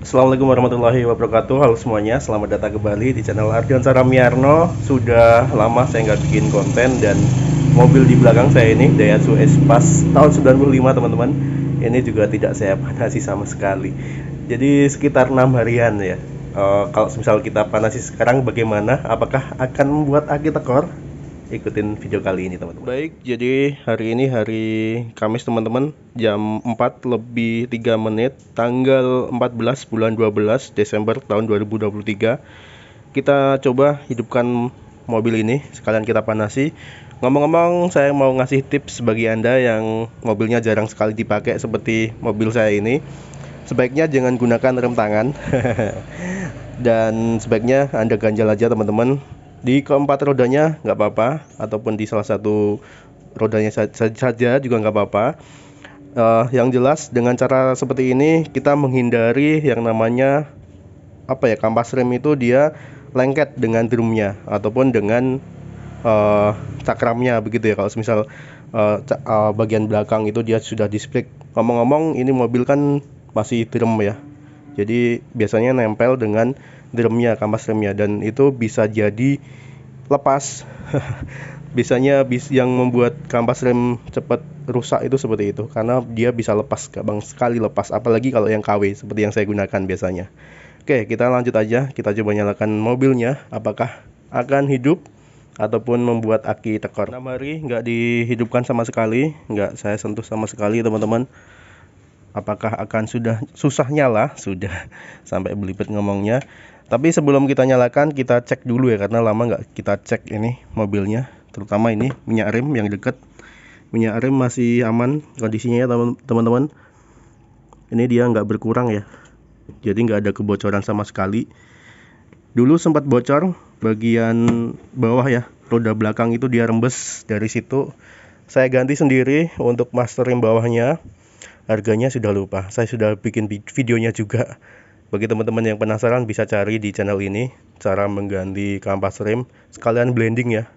Assalamualaikum warahmatullahi wabarakatuh. Halo semuanya, selamat datang kembali di channel Ardian Saramiarno. Sudah lama saya nggak bikin konten, dan mobil di belakang saya ini Daihatsu Espas tahun 95 teman-teman. Ini juga tidak saya panasi sama sekali. Jadi sekitar 6 harian ya. Kalau misal kita panasi sekarang bagaimana? Apakah akan membuat aki tekor? Ikutin video kali ini teman-teman. Baik, jadi hari ini hari Kamis teman-teman, jam 4 lebih 3 menit, tanggal 14 bulan 12 Desember tahun 2023. Kita coba hidupkan mobil ini, sekalian kita panasi. Ngomong-ngomong, saya mau ngasih tips bagi Anda yang mobilnya jarang sekali dipakai seperti mobil saya ini. Sebaiknya jangan gunakan rem tangan. Dan sebaiknya Anda ganjal aja teman-teman. Di keempat rodanya nggak apa-apa, ataupun di salah satu rodanya saja juga nggak apa-apa. Yang jelas dengan cara seperti ini kita menghindari yang namanya kampas rem itu dia lengket dengan drumnya ataupun dengan cakramnya begitu ya. Kalau misal bagian belakang itu dia sudah di-split. Ngomong-ngomong, ini mobil kan masih drum ya, jadi biasanya nempel dengan drumnya, kampas remnya, dan itu bisa jadi lepas. Biasanya yang membuat kampas rem cepat rusak itu seperti itu, karena dia bisa lepas, gampang sekali lepas, apalagi kalau yang KW seperti yang saya gunakan biasanya. Oke, kita lanjut aja, kita coba nyalakan mobilnya, apakah akan hidup ataupun membuat aki tekor. 6 hari nggak dihidupkan sama sekali, nggak saya sentuh sama sekali teman-teman. Apakah akan sudah susah nyala? Sudah, sampai belibet ngomongnya. Tapi sebelum kita nyalakan, kita cek dulu ya, karena lama nggak kita cek ini mobilnya, terutama ini minyak rem yang dekat. Minyak rem masih aman kondisinya ya teman-teman. Ini dia nggak berkurang ya, jadi nggak ada kebocoran sama sekali. Dulu sempat bocor bagian bawah ya, roda belakang itu dia rembes. Dari situ saya ganti sendiri untuk master rem bawahnya. Harganya sudah lupa, saya sudah bikin videonya juga. Bagi teman-teman yang penasaran bisa cari di channel ini cara mengganti kampas rem sekalian blending ya.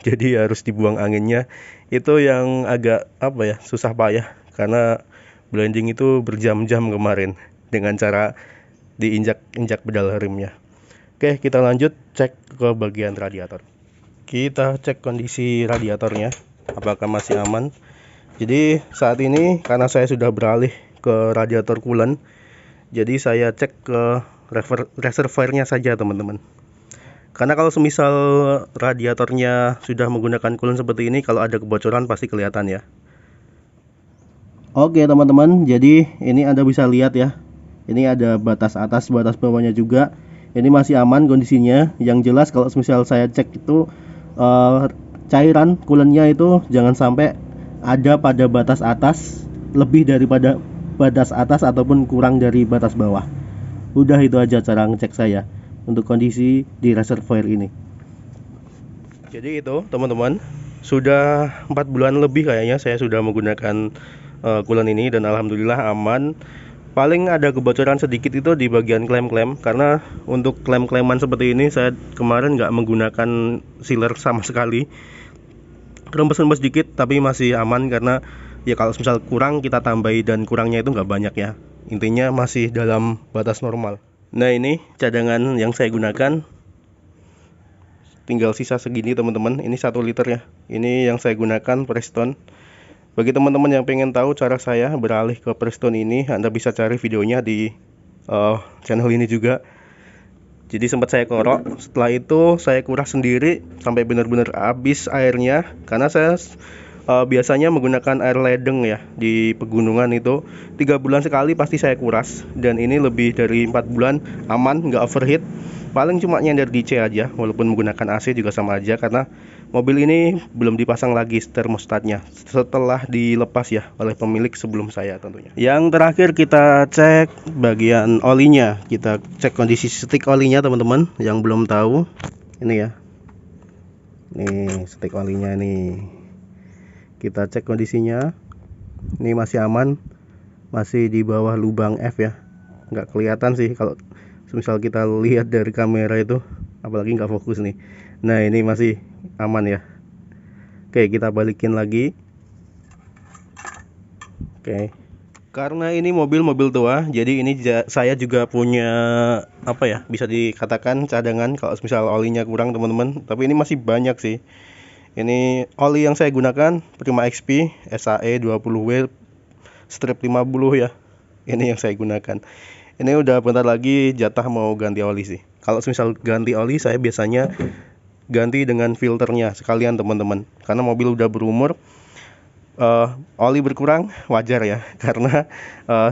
Jadi harus dibuang anginnya, itu yang agak susah payah, karena blending itu berjam-jam kemarin dengan cara diinjak-injak pedal remnya. Oke, kita lanjut cek ke bagian radiator. Kita cek kondisi radiatornya apakah masih aman. Jadi saat ini karena saya sudah beralih ke radiator coolant, jadi saya cek ke reservoirnya saja teman-teman. Karena kalau semisal radiatornya sudah menggunakan coolant seperti ini, kalau ada kebocoran pasti kelihatan ya. Oke teman-teman, jadi ini Anda bisa lihat ya, ini ada batas atas, batas bawahnya juga. Ini masih aman kondisinya. Yang jelas kalau semisal saya cek itu cairan coolantnya itu jangan sampai ada pada batas atas, lebih daripada batas atas ataupun kurang dari batas bawah. Udah, itu aja cara ngecek saya untuk kondisi di reservoir ini. Jadi itu teman-teman, sudah 4 bulan lebih kayaknya saya sudah menggunakan coolant ini, dan alhamdulillah aman. Paling ada kebocoran sedikit itu di bagian klem-klem, karena untuk klem-kleman seperti ini saya kemarin nggak menggunakan sealer sama sekali. Rembes-rembes dikit tapi masih aman, karena ya kalau misal kurang kita tambahi, dan kurangnya itu nggak banyak ya, intinya masih dalam batas normal. Nah, ini cadangan yang saya gunakan, tinggal sisa segini teman-teman. Ini 1 liter ya, ini yang saya gunakan Preston. Bagi teman-teman yang pengen tahu cara saya beralih ke Preston ini, Anda bisa cari videonya di channel ini juga. Jadi sempat saya korok, setelah itu saya kuras sendiri sampai benar-benar habis airnya, karena saya biasanya menggunakan air ledeng ya di pegunungan itu 3 bulan sekali pasti saya kuras, dan ini lebih dari 4 bulan aman, nggak overheat. Paling cuma nyender di C aja, walaupun menggunakan AC juga sama aja, karena mobil ini belum dipasang lagi termostatnya, setelah dilepas ya oleh pemilik sebelum saya tentunya. Yang terakhir kita cek bagian olinya, kita cek kondisi stick olinya teman-teman yang belum tahu. Ini ya, nih stick olinya nih, kita cek kondisinya. Ini masih aman, masih di bawah lubang F ya, nggak kelihatan sih kalau misal kita lihat dari kamera itu, apalagi nggak fokus nih. Nah, ini masih aman ya. Oke, kita balikin lagi. Oke, Karena ini mobil-mobil tua, jadi ini saya juga punya apa ya, bisa dikatakan cadangan kalau misal olinya kurang teman-teman. Tapi ini masih banyak sih. Ini oli yang saya gunakan Prima XP SAE 20W strip 50 ya. Ini yang saya gunakan. Ini udah bentar lagi jatah mau ganti oli sih. Kalau misal ganti oli saya biasanya ganti dengan filternya sekalian teman-teman. Karena mobil udah berumur, oli berkurang wajar ya, karena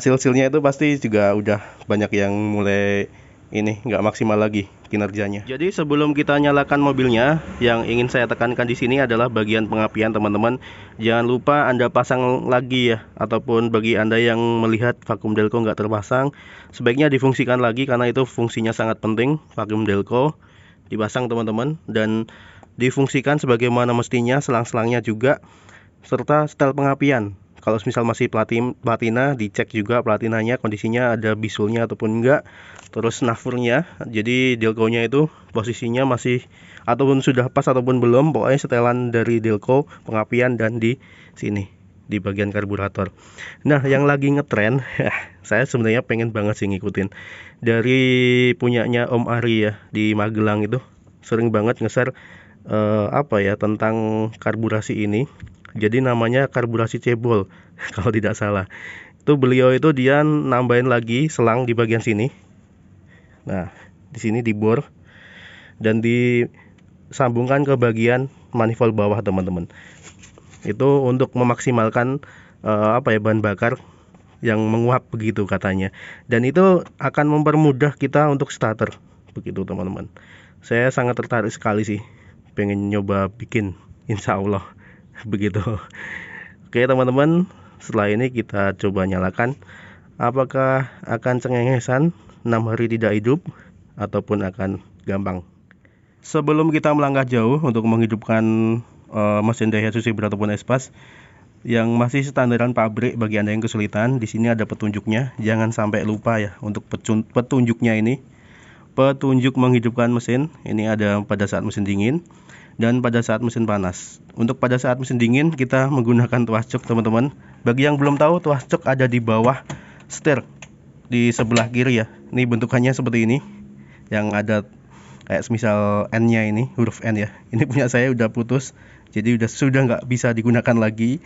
seal-sealnya itu pasti juga udah banyak yang mulai ini nggak maksimal lagi kinerjanya. Jadi sebelum kita nyalakan mobilnya, yang ingin saya tekankan di sini adalah bagian pengapian teman-teman. Jangan lupa Anda pasang lagi ya, ataupun bagi Anda yang melihat vakum delco nggak terpasang, sebaiknya difungsikan lagi karena itu fungsinya sangat penting. Vakum delco dipasang teman-teman dan difungsikan sebagaimana mestinya, selang-selangnya juga, serta setel pengapian. Kalau misal masih platina, dicek juga platinanya kondisinya ada bisulnya ataupun enggak. Terus nafurnya, jadi delconya itu posisinya masih ataupun sudah pas ataupun belum. Pokoknya setelan dari delco, pengapian, dan di sini di bagian karburator. Nah, yang lagi ngetren, saya sebenarnya pengen banget sih ngikutin dari punyanya Om Ari ya di Magelang, itu sering banget nge-share apa ya tentang karburasi ini. Jadi namanya karburasi cebol kalau tidak salah. Itu beliau itu dia nambahin lagi selang di bagian sini. Nah, di sini dibor dan disambungkan ke bagian manifold bawah teman-teman. Itu untuk memaksimalkan apa ya bahan bakar yang menguap begitu katanya. Dan itu akan mempermudah kita untuk starter begitu teman-teman. Saya sangat tertarik sekali sih, pengen nyoba bikin, insya Allah begitu. Oke teman-teman, setelah ini kita coba nyalakan. Apakah akan cengengesan 6 hari tidak hidup ataupun akan gampang. Sebelum kita melangkah jauh untuk menghidupkan mesin Daihatsu Saber ataupun Espas yang masih standaran pabrik, bagi Anda yang kesulitan, di sini ada petunjuknya. Jangan sampai lupa ya untuk petunjuknya ini. Petunjuk menghidupkan mesin ini ada pada saat mesin dingin dan pada saat mesin panas. Untuk pada saat mesin dingin kita menggunakan tuas cok teman-teman. Bagi yang belum tahu, tuas cok ada di bawah setir di sebelah kiri ya. Ini bentukannya seperti ini, yang ada kayak misal N-nya ini, huruf N ya. Ini punya saya udah putus, jadi sudah nggak bisa digunakan lagi.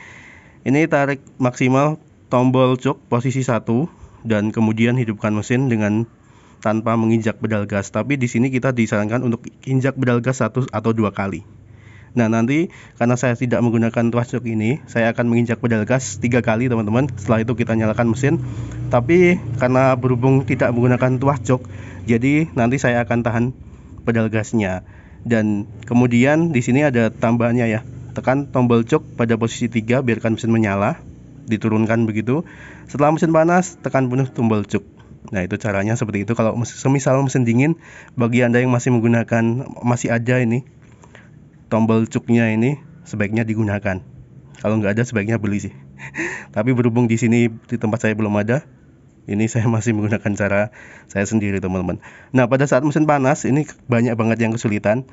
Ini tarik maksimal tombol cok posisi 1 dan kemudian hidupkan mesin dengan tanpa menginjak pedal gas. Tapi di sini kita disarankan untuk injak pedal gas 1 atau 2 kali. Nah, nanti karena saya tidak menggunakan tuas cok ini, saya akan menginjak pedal gas 3 kali teman-teman. Setelah itu kita nyalakan mesin. Tapi karena berhubung tidak menggunakan tuas cok, jadi nanti saya akan tahan pedal gasnya. Dan kemudian di sini ada tambahannya ya. Tekan tombol cok pada posisi 3, biarkan mesin menyala, diturunkan begitu. Setelah mesin panas, tekan penuh tombol cok. Nah, itu caranya seperti itu. Kalau semisal mesin dingin, bagi Anda yang masih menggunakan, masih ada ini tombol cuknya ini, sebaiknya digunakan. Kalau nggak ada sebaiknya beli sih. Tapi berhubung di sini di tempat saya belum ada, ini saya masih menggunakan cara saya sendiri teman-teman. Nah, pada saat mesin panas ini banyak banget yang kesulitan.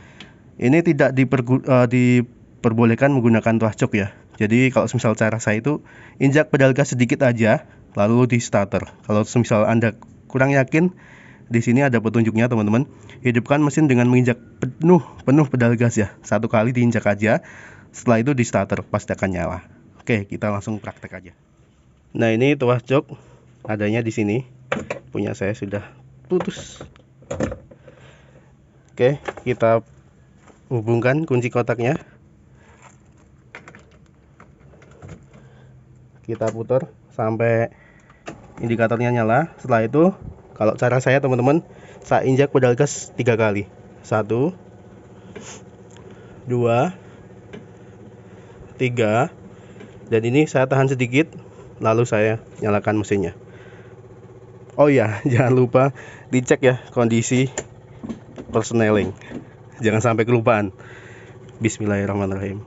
Ini tidak diperbolehkan menggunakan tuas cok ya. Jadi kalau misal cara saya itu injak pedal gas sedikit aja, lalu di starter. Kalau misal Anda kurang yakin, di sini ada petunjuknya teman-teman. Hidupkan mesin dengan menginjak penuh pedal gas ya. 1 kali diinjak aja. Setelah itu di starter pasti akan nyala. Oke, kita langsung praktek aja. Nah, ini tuas jok adanya di sini. Punya saya sudah putus. Oke, kita hubungkan kunci kotaknya. Kita putar sampai indikatornya nyala. Setelah itu, kalau cara saya teman-teman, saya injak pedal gas 3 kali. 1, 2, 3. Dan ini saya tahan sedikit, lalu saya nyalakan mesinnya. Oh ya, jangan lupa dicek ya kondisi persneling. Jangan sampai kelupaan. Bismillahirrahmanirrahim.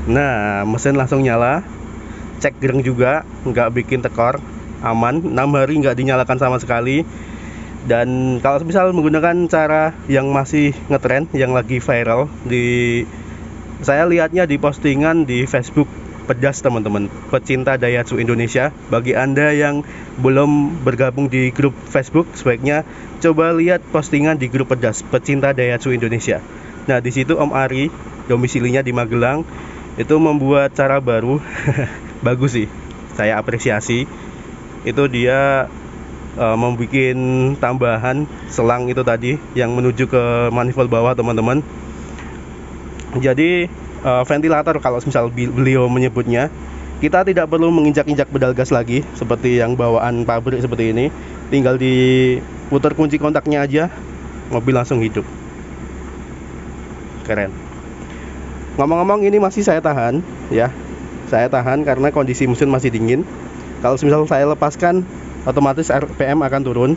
Nah, mesin langsung nyala. Cek gereng juga, nggak bikin tekor, aman. 6 hari nggak dinyalakan sama sekali. Dan kalau misal menggunakan cara yang masih ngetren, yang lagi viral, saya lihatnya di postingan di Facebook pedas teman-teman, pecinta Daihatsu Indonesia. Bagi Anda yang belum bergabung di grup Facebook, sebaiknya coba lihat postingan di grup pedas pecinta Daihatsu Indonesia. Nah, di situ Om Ari, domisilinya di Magelang, itu membuat cara baru. Bagus sih, saya apresiasi. Itu dia membuat tambahan selang itu tadi yang menuju ke manifold bawah teman-teman. Jadi ventilator kalau misal beliau menyebutnya, kita tidak perlu menginjak-injak pedal gas lagi seperti yang bawaan pabrik seperti ini. Tinggal diputar kunci kontaknya aja, mobil langsung hidup. Keren. Ngomong-ngomong, ini masih saya tahan ya. Saya tahan karena kondisi mesin masih dingin. Kalau misal saya lepaskan, otomatis RPM akan turun.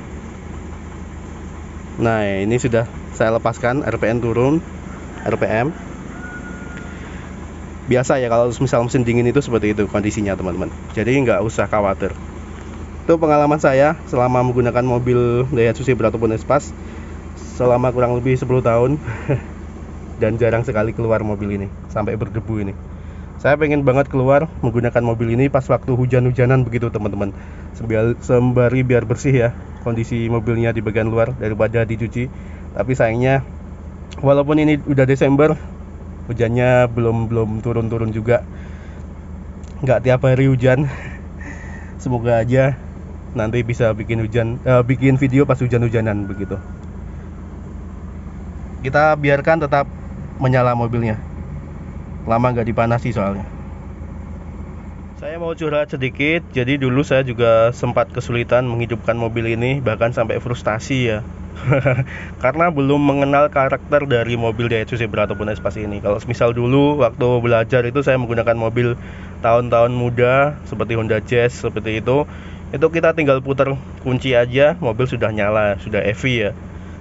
Nah, ini sudah saya lepaskan, RPM turun. RPM biasa ya, kalau misal mesin dingin itu seperti itu kondisinya teman-teman. Jadi nggak usah khawatir. Itu pengalaman saya selama menggunakan mobil Daihatsu Zebra ataupun Espas selama kurang lebih 10 tahun. Dan jarang sekali keluar mobil ini, sampai berdebu ini. Saya pengen banget keluar menggunakan mobil ini pas waktu hujan-hujanan begitu teman-teman, sembari biar bersih ya kondisi mobilnya di bagian luar daripada dicuci. Tapi sayangnya walaupun ini udah Desember, hujannya belum turun-turun juga. Nggak tiap hari hujan. Semoga aja nanti bisa bikin video pas hujan-hujanan begitu. Kita biarkan tetap menyala mobilnya, lama nggak dipanasi soalnya. Saya mau curhat sedikit. Jadi dulu saya juga sempat kesulitan menghidupkan mobil ini, bahkan sampai frustasi ya. Karena belum mengenal karakter dari mobil Daihatsu Zebra ataupun Espas ini. Kalau misal dulu waktu belajar itu saya menggunakan mobil tahun-tahun muda seperti Honda Jazz seperti itu kita tinggal putar kunci aja, mobil sudah nyala, sudah EV ya,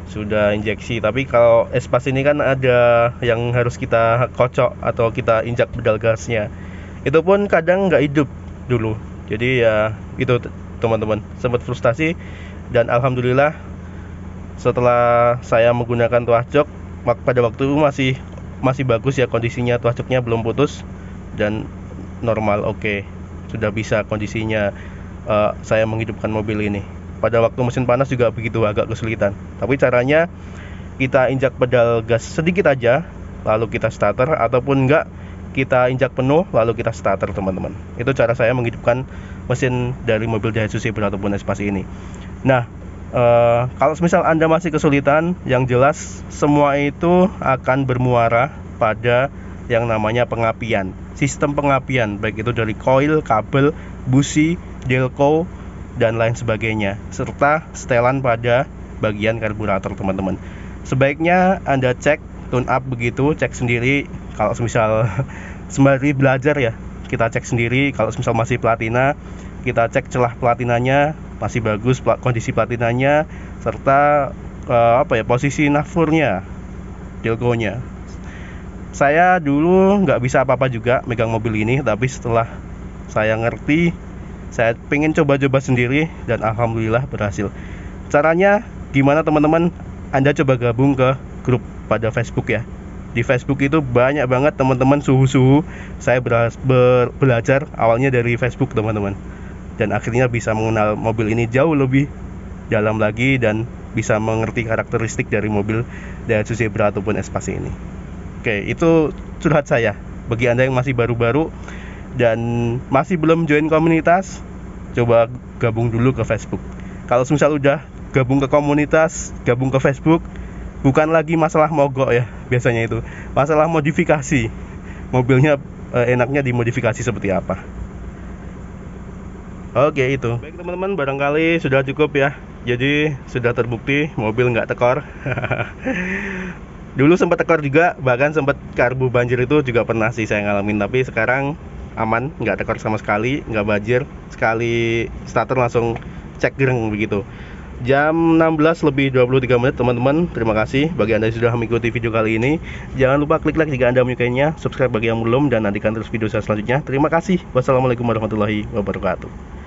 sudah injeksi. Tapi kalau Espas ini kan ada yang harus kita kocok atau kita injak pedal gasnya. Itu pun kadang nggak hidup dulu. Jadi ya itu teman-teman, sempat frustasi. Dan alhamdulillah setelah saya menggunakan tuah jok, pada waktu itu masih bagus ya kondisinya, tuah joknya belum putus dan normal, oke. Sudah bisa kondisinya saya menghidupkan mobil ini. Pada waktu mesin panas juga begitu, agak kesulitan. Tapi caranya kita injak pedal gas sedikit aja, lalu kita starter, ataupun enggak kita injak penuh lalu kita starter teman-teman. Itu cara saya menghidupkan mesin dari mobil Daihatsu Zebra ataupun Espas ini. Nah, kalau misal Anda masih kesulitan, yang jelas semua itu akan bermuara pada yang namanya pengapian. Sistem pengapian, baik itu dari koil, kabel, busi, delco, dan lain sebagainya, serta setelan pada bagian karburator teman-teman. Sebaiknya Anda cek, tune up begitu, cek sendiri. Kalau misal sembari belajar ya, kita cek sendiri. Kalau misal masih platina, kita cek celah platinanya masih bagus, kondisi platinanya, serta posisi nafurnya, delconya. Saya dulu nggak bisa apa-apa juga megang mobil ini, tapi setelah saya ngerti, saya pengen coba-coba sendiri dan alhamdulillah berhasil. Caranya gimana teman-teman? Anda coba gabung ke grup pada Facebook ya. Di Facebook itu banyak banget teman-teman suhu-suhu. Saya belajar awalnya dari Facebook teman-teman, dan akhirnya bisa mengenal mobil ini jauh lebih dalam lagi dan bisa mengerti karakteristik dari mobil Daihatsu Zebra ataupun Espas ini. Oke, itu curhat saya. Bagi Anda yang masih baru-baru dan masih belum join komunitas, coba gabung dulu ke Facebook. Kalau misal udah gabung ke komunitas, gabung ke Facebook, bukan lagi masalah mogok ya, biasanya itu masalah modifikasi. Mobilnya enaknya dimodifikasi seperti apa. Oke, itu. Baik teman-teman, barangkali sudah cukup ya. Jadi sudah terbukti mobil nggak tekor. Dulu sempat tekor juga, bahkan sempat karbu banjir itu juga pernah sih saya ngalamin. Tapi sekarang aman, nggak tekor sama sekali, nggak banjir. Sekali starter langsung cek gereng begitu. Jam 16:23 teman-teman. Terima kasih bagi Anda yang sudah mengikuti video kali ini. Jangan lupa klik like jika Anda menyukainya, subscribe bagi yang belum, dan nantikan terus video saya selanjutnya. Terima kasih. Wassalamualaikum warahmatullahi wabarakatuh.